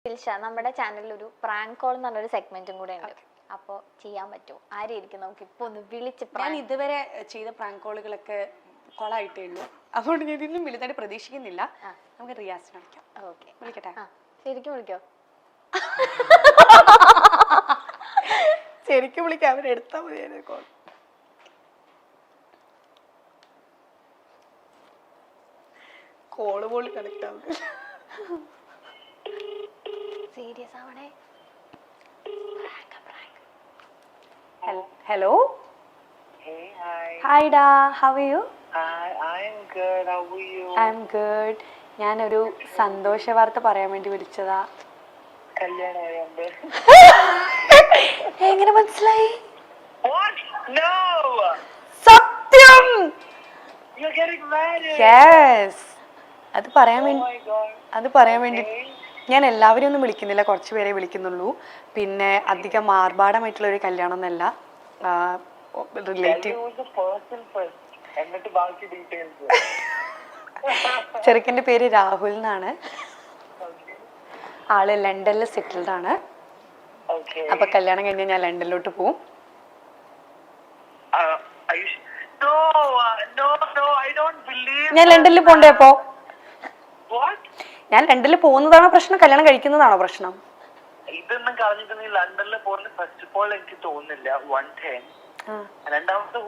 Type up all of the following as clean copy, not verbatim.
നമ്മുടെ ചാനലിൽ ഒരു പ്രാങ്ക് കോൾ എന്ന് പറഞ്ഞൊരു സെഗ്മെന്റും കൂടെ ഉണ്ട്. അപ്പോൾ ചെയ്യാൻ പറ്റുമോ? ആരെയായിരിക്കും നമുക്ക് ഇപ്പൊ ഒന്ന് വിളിച്ച്? ഞാൻ ഇതുവരെ ചെയ്ത പ്രാങ്ക് കോളുകളൊക്കെ കോളായിട്ടേ ഉള്ളൂ, അതുകൊണ്ട് ഞാൻ ഇതൊന്നും വലുതായിട്ട് പ്രതീക്ഷിക്കുന്നില്ല. നമുക്ക് റിയാസിനെ വിളിക്കാം. ഓക്കെ, വിളിക്കട്ടെ? ശരിക്കും വിളിക്കോ? ശരിക്കും വിളിക്കാം, അവരെടുത്താൽ മതി കോൾ. കോള് പോലും കണക്ട് ആവുന്നില്ല. Serious ആവണേ. Hello. Hey, hi. Hi da, how are you? Hi, I'm good. How are you? I'm good. ഞാനൊരു സന്തോഷ വാർത്ത പറയാൻ വേണ്ടി വിളിച്ചതാ. കല്യാണമായോണ്ട്. എങ്ങനെ മനസ്സിലായി? What? No. സത്യം. You're getting married. Yes. അത് പറയാൻ Oh വേണ്ടി my God. അത് പറയാൻ വേണ്ടി ഞാൻ എല്ലാവരെയും ഒന്നും വിളിക്കുന്നില്ല, കുറച്ച് പേരെ വിളിക്കുന്നുള്ളൂ. പിന്നെ അധികം ആർഭാടമായിട്ടുള്ള ഒരു കല്യാണം എന്നല്ല, റിലേറ്റീവ്. എന്നിട്ട് ബാക്കി ഡീറ്റെയിൽസ്. ചെറുക്കൻ്റെ പേര് രാഹുൽ എന്നാണ്. ആള് ലണ്ടനിൽ സെറ്റിൽഡ് ആണ്. അപ്പൊ കല്യാണം കഴിഞ്ഞ് ഞാൻ ലണ്ടനിലോട്ട് പോവും. ഞാൻ ലണ്ടനിൽ പോണ്ടേ? അപ്പോ ഞാൻ ലണ്ടനിൽ പോകുന്നതാണോ പ്രശ്നം, കല്യാണം കഴിക്കുന്നതാണോ പ്രശ്നം? ഇതൊന്നും കളഞ്ഞിട്ട് നീ ലണ്ടനിൽ പോകുന്ന ഫസ്റ്റ് ഓഫ് ഓൾ എനിക്ക് തോന്നുന്നില്ല. 110. രണ്ടാമത്തെ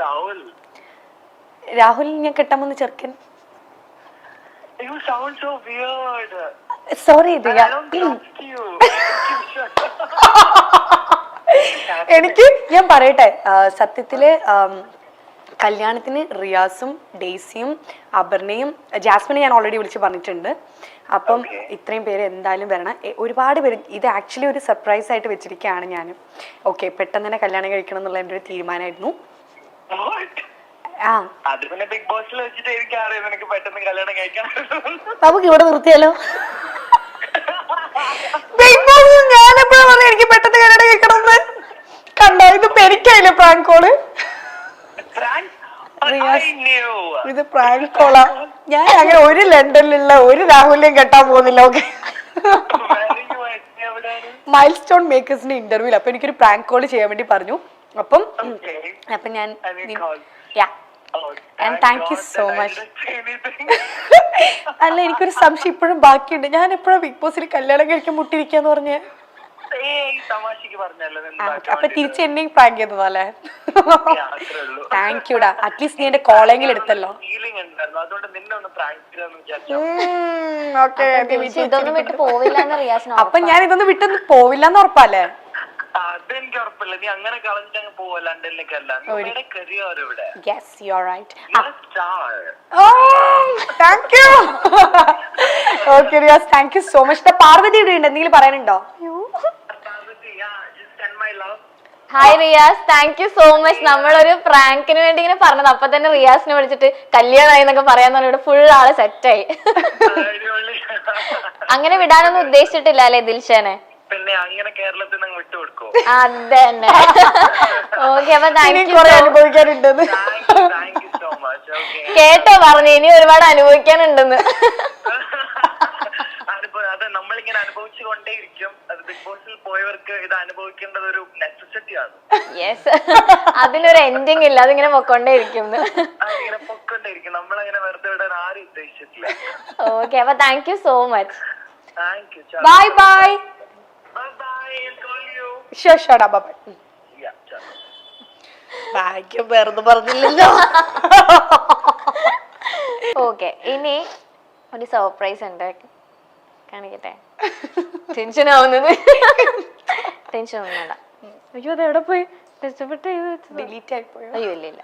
രാഹുൽ. രാഹുൽ ഞാൻ കെട്ടാമെന്ന് ചെറുക്കൻ. You sound so weird. Sorry Riya. എനിക്ക് ഞാൻ പറയട്ടെ, സത്യത്തില് കല്യാണത്തിന് റിയാസും ഡെയ്സിയും അപർണയും ജാസ്മിനെ ഞാൻ ഓൾറെഡി വിളിച്ച് പറഞ്ഞിട്ടുണ്ട്. അപ്പം ഇത്രയും പേര് എന്തായാലും വരണം. ഒരുപാട് പേര്. ഇത് ആക്ച്വലി ഒരു സർപ്രൈസ് ആയിട്ട് വെച്ചിരിക്കുകയാണ് ഞാൻ. ഓക്കെ, പെട്ടെന്ന് തന്നെ കല്യാണം കഴിക്കണം എന്നുള്ള എൻ്റെ ഒരു തീരുമാനമായിരുന്നു. നമുക്ക് ഇവിടെ നിർത്തിയാലോ? ബിഗ് ബോസ് ഞാനെപ്പോഴാ പറഞ്ഞു എനിക്ക് പെട്ടെന്ന് കല്യാണം കഴിക്കണം എന്ന്? കണ്ടോ, ഇത് പെരിക്കായില്ലേ പ്രാങ്ക് കോള്? ഇത് പ്രാങ്ക് കോളാ. ഞാൻ അങ്ങനെ ഒരു ലണ്ടനിലുള്ള ഒരു രാഹുലിനെയും കെട്ടാൻ പോകുന്നില്ല. ഓക്കെ, മൈൽ സ്റ്റോൺ മേക്കേഴ്സിന്റെ ഇന്റർവ്യൂല് അപ്പൊ എനിക്കൊരു പ്രാങ്ക് കോള് ചെയ്യാൻ വേണ്ടി പറഞ്ഞു. അപ്പം ഞാൻ താങ്ക് യു സോ മച്ച്. അല്ല, എനിക്കൊരു സംശയം ഇപ്പോഴും ബാക്കിയുണ്ട്. ഞാൻ എപ്പോഴും ബിഗ് ബോസിൽ കല്യാണം കഴിക്കാൻ മുട്ടിരിക്കാന്ന് പറഞ്ഞ്. അപ്പൊ തിരിച്ച് എന്നെയും പ്രാങ്ക് ചെയ്തതല്ലേ? താങ്ക് യുടാ, അറ്റ്ലീസ്റ്റ് നീ എന്റെ കോളെങ്കിലും എടുത്തല്ലോ. അപ്പൊ ഞാൻ ഇതൊന്നും വിട്ടൊന്നും പോവില്ലെന്ന് ഉറപ്പല്ലേ? അതെനിക്ക് ഉറപ്പില്ല. നീ അങ്ങനെ കളഞ്ഞിട്ട് പോവാ ലണ്ടനിലേക്കല്ല. Yes, you're right. Oh, thank you. Okay, Riyaz, thank you so much. Parvathi ഇവിടെ ഉണ്ട്, എന്തെങ്കിലും പറയാനുണ്ടോ? Hi Riyas, thank you so much. നമ്മളൊരു പ്രാങ്കിന് വേണ്ടി ഇങ്ങനെ പറഞ്ഞത്, അപ്പൊ തന്നെ റിയാസിനെ വിളിച്ചിട്ട് കല്യാണമായി എന്നൊക്കെ പറയാന്ന് പറഞ്ഞിട്ട് ഫുൾ ആള് സെറ്റായി. അങ്ങനെ വിടാനൊന്നും ഉദ്ദേശിച്ചിട്ടില്ല അല്ലേ ദിൽഷനെ? പിന്നെ അങ്ങനെ കേരളത്തിൽ നിന്ന് വിട്ടുകൊടുക്കോ? അതന്നെ. ഓക്കെ, അപ്പൊ അനുഭവിക്കാനുണ്ടെന്ന് കേട്ടോ പറഞ്ഞു. ഇനി ഒരുപാട് അനുഭവിക്കാനുണ്ടെന്ന്. അത് നമ്മളിങ്ങനെ അനുഭവിച്ചുകൊണ്ടേയിരിക്കും. അത് ബിഗ് ബോസിൽ പോയവർക്ക് ഇത് അനുഭവിക്കേണ്ടത് ഒരു നെസസിറ്റിയാണ്. യെസ്, അതിനൊരു എൻഡിങ് ഇല്ല, അതിങ്ങനെ പൊക്കോണ്ടേയിരിക്കും. അതിങ്ങനെ പൊക്കോണ്ടേയിരിക്കും. നമ്മളങ്ങനെ വെറുതെ വിടാൻ ആരും ഉദ്ദേശിച്ചിട്ടില്ല. ഓക്കെ, അപ്പൊ thank you so much. Thank you. Bye bye. ഭാഗ്യം വേറൊന്നും പറഞ്ഞില്ലല്ലോ. ഓക്കെ, ഇനി ഒരു സർപ്രൈസ് ഉണ്ട്, കാണിക്കട്ടെ. ടെൻഷൻ ആവുന്നത്. ടെൻഷൻ ഒന്നും വേണ്ട. അയ്യോ, അത് എവിടെ പോയി? കഷ്ടപ്പെട്ട് ഡിലീറ്റ് ആയി പോയോ? അയ്യോ, ഇല്ല ഇല്ല.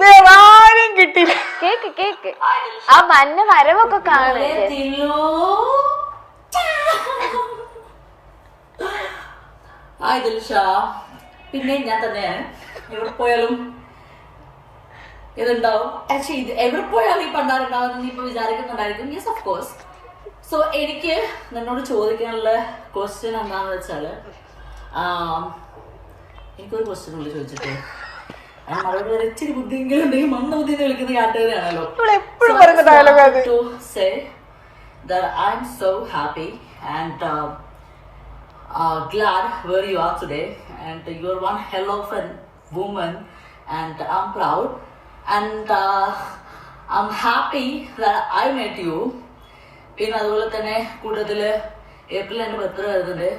വേറാരും കിട്ടില്ല. കേക്ക് കേക്ക്, ആ മഞ്ഞ വരവൊക്കെ കാണും. പിന്നെ ഞാൻ തന്നെയാണ്. എവിടെ പോയാലും ഇതുണ്ടാവും. ആക്ച്വലി ഇത് എവിടെ പോയാലും ഈ പണ്ടാറുണ്ടാവും നീ ഇപ്പൊ വിചാരിക്കുന്നുണ്ടായിരിക്കും. Yes, of course. സോ എനിക്ക് നിന്നോട് ചോദിക്കാനുള്ള ക്വസ്റ്റ്യൻ എന്താണെന്ന് വെച്ചാല്, എനിക്കൊരു ക്വസ്റ്റ്യൻ ഉള്ളു ചോദിച്ചിട്ട്. അതിന് മറുപടി വരെ ഇച്ചിരി ബുദ്ധിയെങ്കിലും ഉണ്ടെങ്കിൽ മണ്ണ് ബുദ്ധി എന്ന് വിളിക്കുന്ന കാട്ടുകാരാണല്ലോ. എപ്പോഴും പറയുന്ന ഡയലോഗ് അത്. To say that I'm so happy and glad where you are today, and you're one hell of a woman, and I'm proud, and I'm happy that I met you. പിന്നെ അതുപോലെ തന്നെ കൂടുതൽ ഏപ്രിൽ എൻ്റെ birthday വരുന്നുണ്ട്.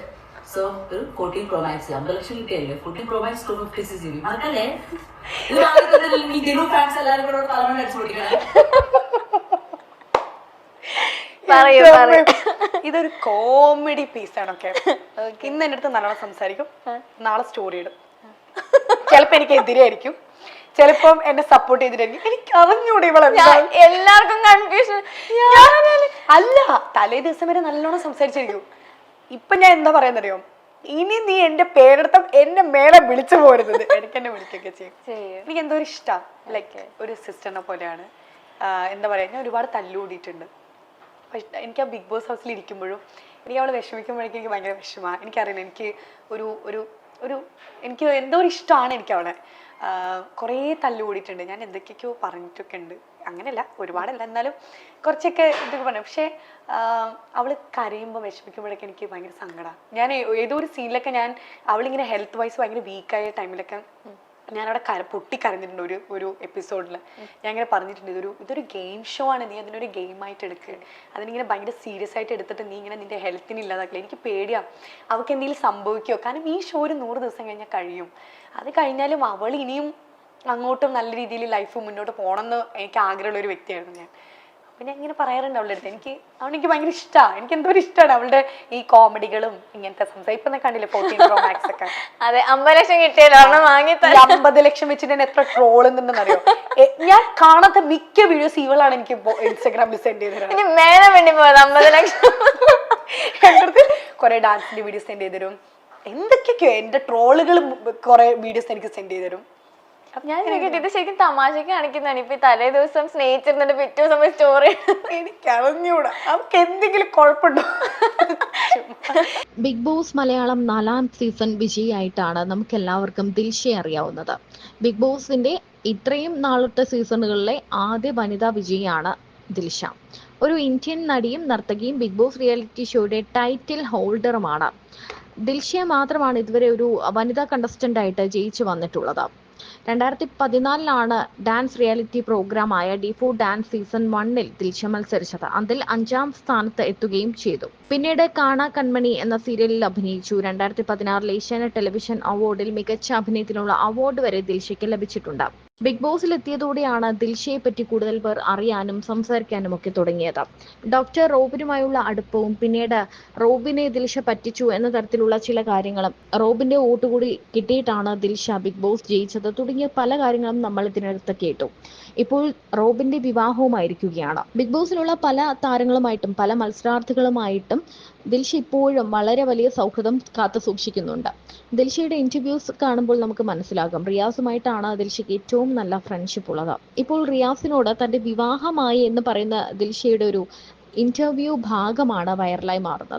So ഒരു 14 Pro Max 50 ലക്ഷം കിട്ടിയല്ലേ. 14 Pro Max 256 GB മറക്കല്ലേ. ഇത് വാങ്ങി തന്നില്ലെങ്കിൽ ഈ ദിലു ഫാൻസ് എല്ലാവരും കൂടെ തലമുറ അടിച്ചു പൊട്ടിക്കണം. ഇതൊരു കോമഡി പീസാണ്. ഓക്കെ, ഇന്ന് എൻ്റെ അടുത്ത് നല്ലോണം സംസാരിക്കും, നാളെ സ്റ്റോറി ഇടും. ചിലപ്പോ എനിക്ക് എതിരായിരിക്കും, ചിലപ്പം എന്നെ സപ്പോർട്ട് ചെയ്തിട്ടായിരിക്കും. എനിക്ക് അറിഞ്ഞൂടെ എല്ലാവർക്കും കൺഫ്യൂഷൻ. അല്ല, തലേ ദിവസം വരെ നല്ലോണം സംസാരിച്ചിരിക്കും. ഇപ്പൊ ഞാൻ എന്താ പറയാന്നറിയോ, ഇനി നീ എന്റെ പേരെടുത്ത എന്നെ മേലെ വിളിച്ചു പോരുന്നത്. എനിക്ക് എന്നെ വിളിക്കൊക്കെ ചെയ്യും. എനിക്ക് എന്തോ ഒരു ഇഷ്ടം, ലൈക്ക് ഒരു സിസ്റ്ററിനെ പോലെയാണ്. എന്താ പറയാ, ഞാൻ ഒരുപാട് തല്ലുകൂടിയിട്ടുണ്ട്. എനിക്ക് ആ ബിഗ് ബോസ് ഹൗസിൽ ഇരിക്കുമ്പോഴും എനിക്ക് അവളെ വിഷമിക്കുമ്പോഴേക്കും എനിക്ക് ഭയങ്കര വിഷമമാണ്. എനിക്കറിയില്ല, എനിക്ക് ഒരു ഒരു ഒരു എനിക്ക് എന്തോ ഒരു ഇഷ്ടമാണ് എനിക്ക് അവളെ. കുറേ തല്ലുകൂടിയിട്ടുണ്ട്, ഞാൻ എന്തൊക്കെയൊക്കെയോ പറഞ്ഞിട്ടൊക്കെ ഉണ്ട്. അങ്ങനെയല്ല, ഒരുപാടല്ല, എന്നാലും കുറച്ചൊക്കെ ഇതൊക്കെ പറഞ്ഞു. പക്ഷേ അവൾ കരയുമ്പോൾ വിഷമിക്കുമ്പോഴൊക്കെ എനിക്ക് ഭയങ്കര സങ്കടമാണ്. ഞാൻ ഏതോ ഒരു സീനിലൊക്കെ അവളിങ്ങനെ ഹെൽത്ത് വൈസ് ഭയങ്കര വീക്കായ ടൈമിലൊക്കെ ഞാനവിടെ പൊട്ടിക്കരഞ്ഞിട്ടുണ്ട്. ഒരു എപ്പിസോഡിൽ ഞാൻ ഇങ്ങനെ പറഞ്ഞിട്ടുണ്ട്, ഇതൊരു ഗെയിം ഷോ ആണ്, നീ അതിനൊരു ഗെയിമായിട്ട് എടുക്കുക, അതിനിങ്ങനെ ഭയങ്കര സീരിയസ് ആയിട്ട് എടുത്തിട്ട് നീ ഇങ്ങനെ നിന്റെ ഹെൽത്തിന് ഇല്ലാതാക്കില്ല. എനിക്ക് പേടിയാണ് അവൾക്ക് എന്തെങ്കിലും സംഭവിക്കുമോ, കാരണം ഈ ഷോ ഒരു 100 ദിവസം കഴിഞ്ഞാൽ കഴിയും. അത് കഴിഞ്ഞാലും അവൾ ഇനിയും അങ്ങോട്ടും നല്ല രീതിയിൽ ലൈഫ് മുന്നോട്ട് പോകണമെന്ന് എനിക്ക് ആഗ്രഹമുള്ള ഒരു വ്യക്തിയായിരുന്നു ഞാൻ. അപ്പം ഞാൻ ഇങ്ങനെ പറയാറുണ്ട് അവളുടെ അടുത്ത്, അവനെനിക്ക് ഭയങ്കര ഇഷ്ടമാണ്. എനിക്ക് എന്തോ ഒരു ഇഷ്ടമാണ് അവളുടെ ഈ കോമഡികളും ഇങ്ങനത്തെ സംസാരിപ്പം കണ്ടില്ലേ 14 Pro Max ഒക്കെ. അതെ, 50 ലക്ഷം കിട്ടിയല്ലോ, വാങ്ങി 50 ലക്ഷം വെച്ചിട്ട് തന്നെ എത്ര ട്രോൾ ഉണ്ടെന്നറിയോ. ഞാൻ കാണാത്ത മിക്ക വീഡിയോസ് ഇവളാണ് എനിക്ക് ഇൻസ്റ്റാഗ്രാമിൽ സെൻഡ് ചെയ്ത് മേലെ വേണ്ടി പോയത്. 50 ലക്ഷം എൻ്റെ അടുത്ത് കുറെ ഡാൻസിന്റെ വീഡിയോസ് സെൻഡ് ചെയ്ത് തരും, എന്തൊക്കെയൊക്കെയോ എന്റെ ട്രോളുകൾ കുറെ വീഡിയോസ് എനിക്ക് സെൻഡ് ചെയ്ത് തരും. ഞാൻ ഇത് ശരിക്കും തമാശക്ക് കാണിക്കുന്നതാണ്. ഇപ്പൊ തലേ ദിവസം സ്നേഹിച്ചിരുന്നിട്ട് പിറ്റേ ദിവസം സ്റ്റോറി എനിക്ക് അറിഞ്ഞൂടാ, അവർക്ക് എന്തെങ്കിലും കുഴപ്പമുണ്ടോ. ബിഗ് ബോസ് മലയാളം 4ാം സീസൺ വിജയിയായിട്ടാണ് നമുക്ക് എല്ലാവർക്കും ദിൽഷയെ അറിയാവുന്നത്. ബിഗ് ബോസിന്റെ ഇത്രയും നാളത്തെ സീസണുകളിലെ ആദ്യ വനിതാ വിജയിയാണ് ദിൽഷ. ഒരു ഇന്ത്യൻ നടിയും നർത്തകിയും ബിഗ് ബോസ് റിയാലിറ്റി ഷോയുടെ ടൈറ്റിൽ ഹോൾഡറുമാണ്. ദിൽഷയെ മാത്രമാണ് ഇതുവരെ ഒരു വനിതാ കണ്ടസ്റ്റന്റ് ആയിട്ട് ജയിച്ചു വന്നിട്ടുള്ളത്. 2014 ഡാൻസ് റിയാലിറ്റി പ്രോഗ്രാമായ ഡി4 ഡാൻസ് സീസൺ 1 ദിൽഷ മത്സരിച്ചത്. അതിൽ 5ാം സ്ഥാനത്ത് എത്തുകയും ചെയ്തു. പിന്നീട് കാണാ കൺമണി എന്ന സീരിയലിൽ അഭിനയിച്ചു. 2016 ഏഷ്യാനെറ്റ് ടെലിവിഷൻ അവാർഡിൽ മികച്ച അഭിനയത്തിനുള്ള അവാർഡ് വരെ ദിൽഷയ്ക്ക് ലഭിച്ചിട്ടുണ്ട്. ബിഗ് ബോസിൽ എത്തിയതോടെയാണ് ദിൽഷയെ പറ്റി കൂടുതൽ പേർ അറിയാനും സംസാരിക്കാനും ഒക്കെ തുടങ്ങിയത്. ഡോക്ടർ റോബിനുമായുള്ള അടുപ്പവും പിന്നീട് റോബിനെ ദിൽഷ പറ്റിച്ചു എന്ന തരത്തിലുള്ള ചില കാര്യങ്ങളും, റോബിന്റെ വോട്ട് കൂടി കിട്ടിയിട്ടാണ് ദിൽഷ ബിഗ് ബോസ് ജയിച്ചത് തുടങ്ങിയ പല കാര്യങ്ങളും നമ്മൾ ഇതിനടുത്ത് കേട്ടു. ഇപ്പോൾ റോബിന്റെ വിവാഹവുമായിരിക്കുകയാണ്. ബിഗ് ബോസിലുള്ള പല താരങ്ങളുമായിട്ടും പല മത്സരാർത്ഥികളുമായിട്ടും ദിൽഷ ഇപ്പോഴും വളരെ വലിയ സൗഹൃദം കാത്തു സൂക്ഷിക്കുന്നുണ്ട്. ദിൽഷയുടെ ഇന്റർവ്യൂസ് കാണുമ്പോൾ നമുക്ക് മനസ്സിലാകും, റിയാസുമായിട്ടാണ് ദിൽഷയ്ക്ക് ഏറ്റവും നല്ല ഫ്രണ്ട്ഷിപ്പ് ഉള്ളത്. ഇപ്പോൾ റിയാസിനോട് തന്റെ വിവാഹമായി എന്ന് പറയുന്ന ദിൽഷയുടെ ഒരു ഇന്റർവ്യൂ ഭാഗമാണ് വൈറലായി മാറുന്നത്.